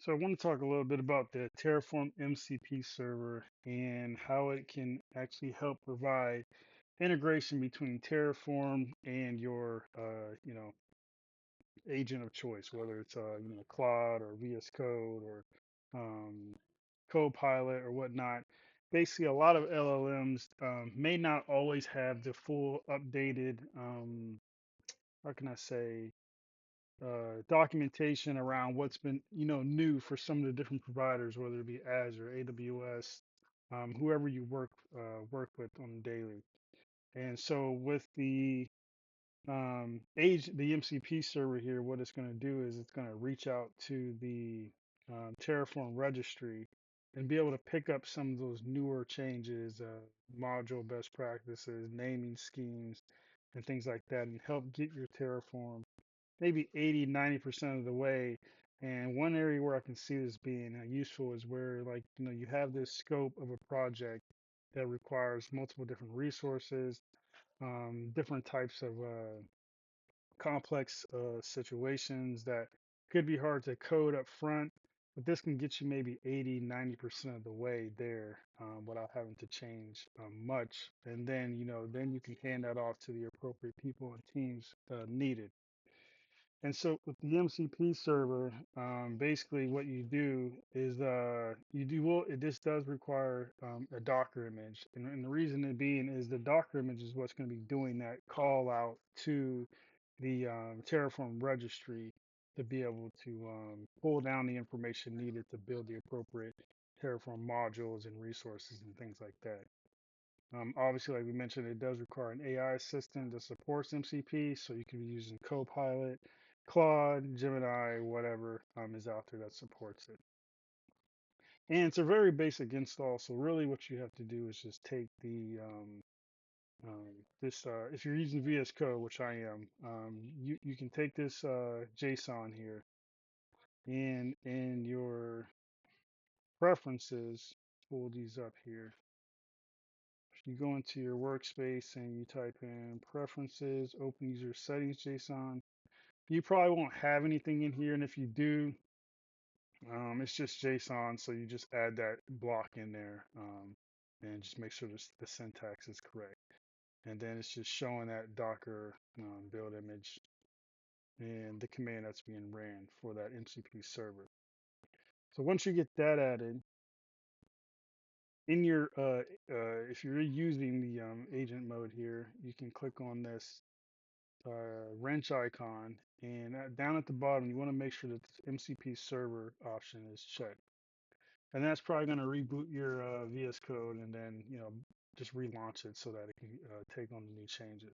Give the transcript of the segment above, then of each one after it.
So I want to talk a little bit about the Terraform MCP server and how it can actually help provide integration between Terraform and your, agent of choice, whether it's, Claude or VS Code or um, Copilot or whatnot. Basically, a lot of LLMs may not always have the full updated, how can I say, documentation around what's been new for some of the different providers, whether it be Azure, AWS, whoever you work with on the daily. And so with the MCP server here, what it's going to do is it's going to reach out to the Terraform registry and be able to pick up some of those newer changes, module best practices, naming schemes, and things like that, and help get your Terraform maybe 80, 90% of the way. And one area where I can see this being useful is where, like, you have this scope of a project that requires multiple different resources, different types of complex situations that could be hard to code up front, but this can get you maybe 80, 90% of the way there without having to change much. And then, then you can hand that off to the appropriate people and teams needed. And so with the MCP server, basically what you do is this does require a Docker image. And the reason it being is the Docker image is what's going to be doing that call out to the Terraform registry to be able to pull down the information needed to build the appropriate Terraform modules and resources and things like that. Obviously, like we mentioned, it does require an AI assistant that supports MCP, so you can be using Copilot, Claude, Gemini, whatever is out there that supports it. And it's a very basic install, so really what you have to do is just take the if you're using VS Code, which I am, you can take this JSON here and in your preferences, pull these up here. You go into your workspace and you type in preferences, open user settings JSON. You probably won't have anything in here, and if you do, it's just JSON, so you just add that block in there and just make sure the syntax is correct. And then it's just showing that Docker build image and the command that's being ran for that MCP server. So once you get that added, in your if you're using the agent mode here, you can click on this wrench icon, and down at the bottom, you want to make sure that the MCP server option is checked. And that's probably going to reboot your VS Code and then, just relaunch it so that it can take on the new changes.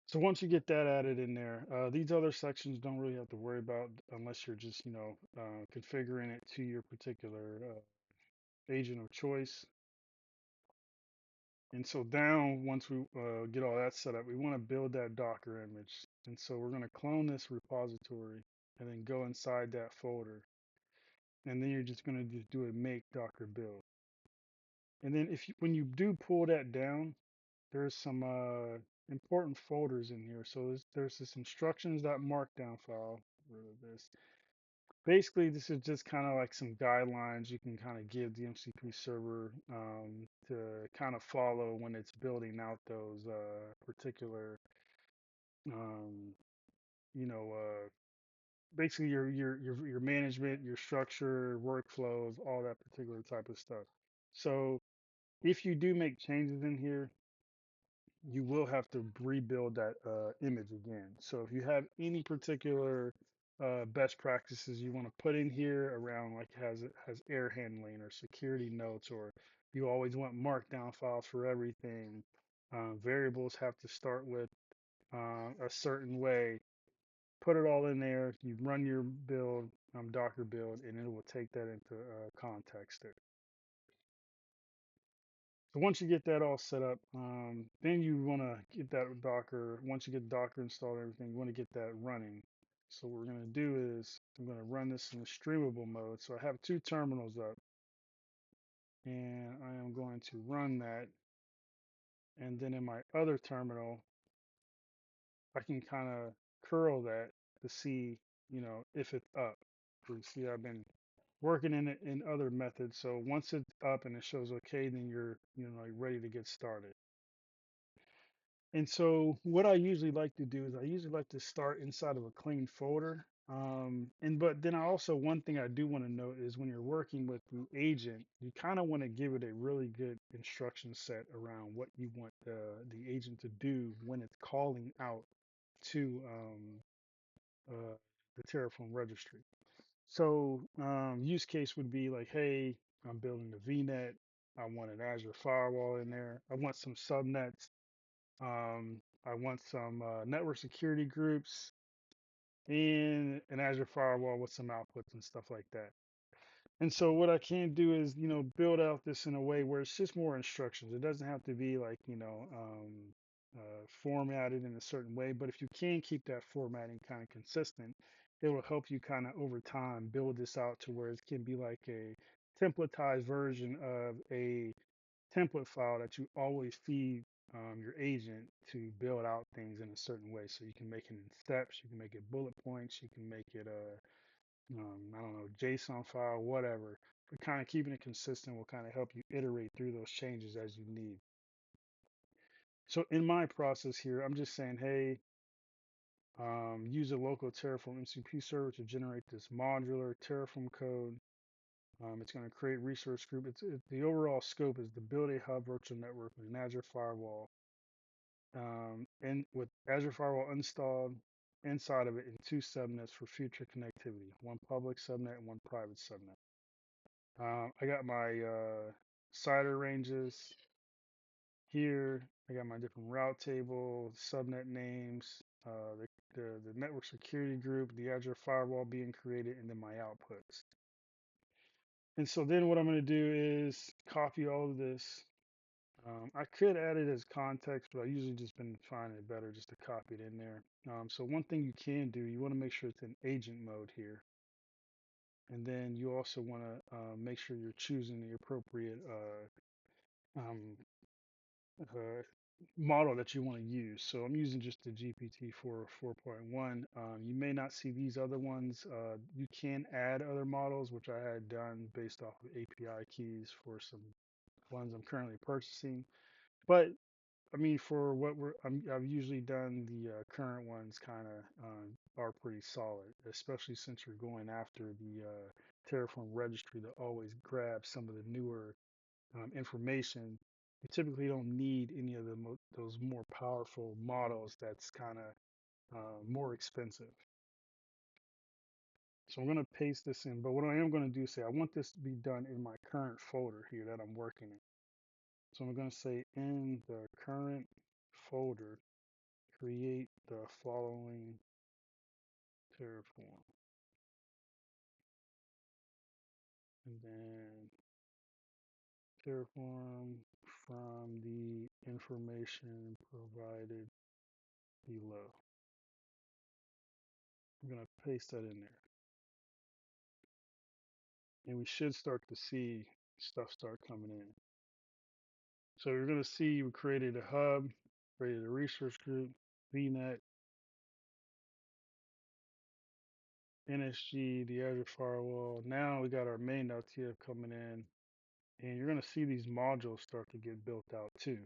So once you get that added in there, these other sections don't really have to worry about unless you're just, configuring it to your particular agent of choice. And so down, once we get all that set up, we want to build that Docker image. And so we're going to clone this repository and then go inside that folder. And then you're just going to just do a make Docker build. And then when you do pull that down, there's some important folders in here. So there's this instructions.markdown file. Rid of this. Basically, this is just kind of like some guidelines you can kind of give the MCP server to kind of follow when it's building out those particular, um, you know, basically your management, your structure, workflows, all that particular type of stuff. So if you do make changes in here, you will have to rebuild that image again. So if you have any particular best practices you want to put in here around, like has error handling or security notes, or you always want markdown files for everything, variables have to start with a certain way. Put it all in there. You run your build, Docker build, and it will take that into context there. So once you get that all set up, then you want to get that Docker. Once you get Docker installed and everything, you want to get that running. So what we're going to do is I'm going to run this in the streamable mode. So I have two terminals up, and I am going to run that. And then in my other terminal, I can kind of curl that to see, if it's up. 'cause see, I've been working in it in other methods. So once it's up and it shows okay, then you're like ready to get started. And so what I usually like to do is I usually like to start inside of a clean folder. And but then I also one thing I do want to note is when you're working with the agent, you kind of want to give it a really good instruction set around what you want the agent to do when it's calling out to uh, the Terraform registry. So use case would be like, hey, I'm building a VNet. I want an Azure firewall in there. I want some subnets. I want some network security groups and an Azure firewall with some outputs and stuff like that. And so what I can do is, build out this in a way where it's just more instructions. It doesn't have to be like, formatted in a certain way. But if you can keep that formatting kind of consistent, it will help you kind of over time build this out to where it can be like a templatized version of a template file that you always feed your agent to build out things in a certain way. So you can make it in steps, you can make it bullet points, you can make it I don't know, JSON file, whatever. But kind of keeping it consistent will kind of help you iterate through those changes as you need. So in my process here, I'm just saying, hey, use a local Terraform MCP server to generate this modular Terraform code. It's going to create resource group. The overall scope is to build a hub virtual network with an Azure firewall, and with Azure firewall installed inside of it in two subnets for future connectivity, one public subnet and one private subnet. I got my CIDR ranges here. I got my different route table, subnet names, the network security group, the Azure firewall being created, and then my outputs. And so then what I'm going to do is copy all of this. I could add it as context, but I usually just been finding it better just to copy it in there. So one thing you can do, you want to make sure it's in agent mode here. And then you also want to make sure you're choosing the appropriate um, uh, model that you want to use. So I'm using just the GPT-4 4.1. You may not see these other ones. You can add other models, which I had done based off of API keys for some ones I'm currently purchasing. But I mean, for what I've usually done, the current ones kind of are pretty solid, especially since you're going after the Terraform registry to always grab some of the newer information. You typically don't need any of those more powerful models that's kind of more expensive. So I'm going to paste this in, but what I am going to do is say I want this to be done in my current folder here that I'm working in. So I'm going to say in the current folder, create the following Terraform. And then Terraform from the information provided below. I'm going to paste that in there. And we should start to see stuff start coming in. So you're going to see we created a hub, created a resource group, VNet, NSG, the Azure firewall. Now we got our main.tf coming in, and you're going to see these modules start to get built out too.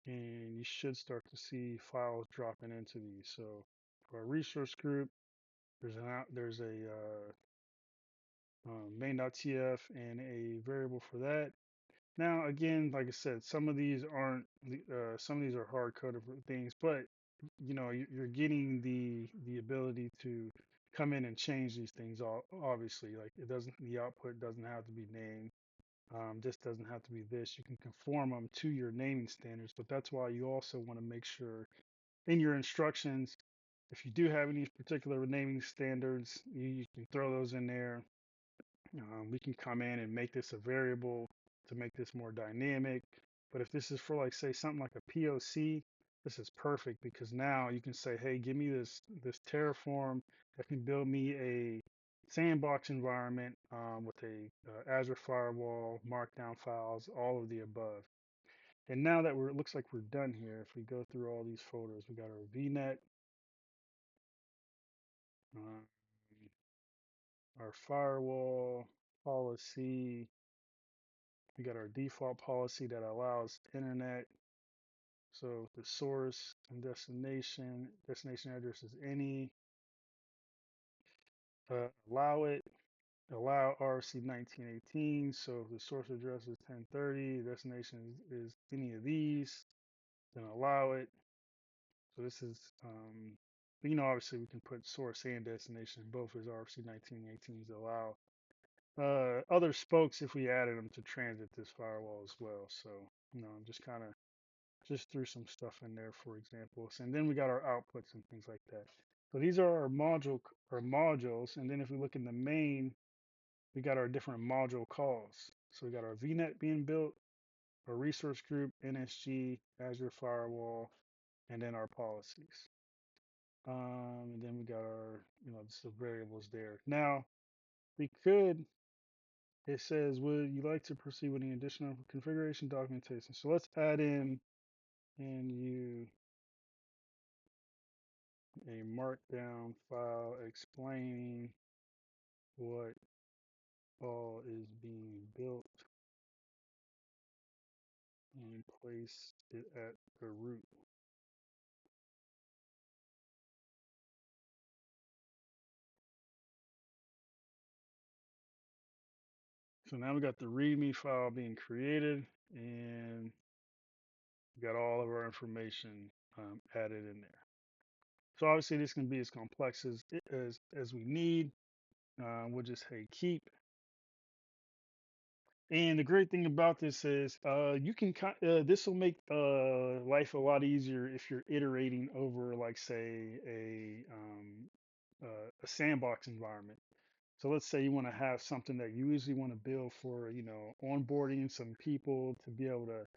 And you should start to see files dropping into these. So for our resource group, there's a main.tf and a variable for that. Now, again, like I said, some of these aren't, some of these are hard coded things, but you're getting the ability to come in and change these things. Obviously, like the output doesn't have to be named. This doesn't have to be this. You can conform them to your naming standards, but that's why you also want to make sure in your instructions, if you do have any particular naming standards, you can throw those in there. We can come in and make this a variable to make this more dynamic. But if this is for like say something like a POC, this is perfect because now you can say, hey, give me this Terraform that can build me a sandbox environment with a Azure firewall, markdown files, all of the above. And now that it looks like we're done here, if we go through all these folders, we got our VNet, Um, our firewall policy, we got our default policy that allows internet. So the source and destination address is any, allow it, allow RC 1918. So if the source address is 1030, destination is any of these, then allow it. So this is, obviously we can put source and destination both as RFC 1918s allow. Other spokes if we added them to transit this firewall as well. So, just kind of just threw some stuff in there for examples. And then we got our outputs and things like that. So these are our modules. And then if we look in the main, we got our different module calls. So we got our VNet being built, our resource group, NSG, Azure Firewall, and then our policies. And then we got our, just the variables there. Now, we could, it says, would you like to proceed with any additional configuration documentation? So let's add in and you a markdown file explaining what all is being built and place it at the root. So now we got the README file being created and we got all of our information added in there. So obviously this can be as complex as we need. We'll just say keep. And the great thing about this is you can this will make life a lot easier if you're iterating over, like, say, a sandbox environment. So let's say you want to have something that you usually want to build for, onboarding some people to be able to,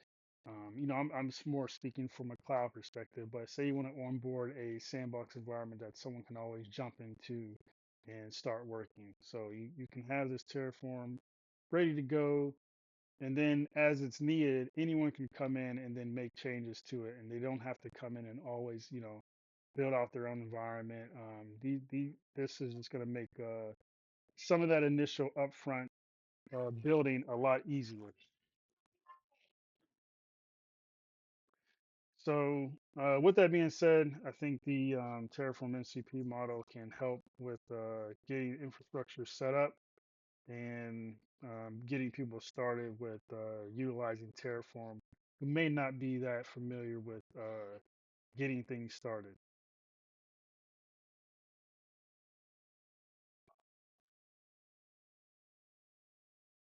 I'm more speaking from a cloud perspective, but say you want to onboard a sandbox environment that someone can always jump into and start working. So you can have this Terraform ready to go. And then as it's needed, anyone can come in and then make changes to it. And they don't have to come in and always, build out their own environment. This is just going to make some of that initial upfront building a lot easier. So, with that being said, I think the Terraform MCP model can help with getting infrastructure set up and getting people started with utilizing Terraform who may not be that familiar with getting things started.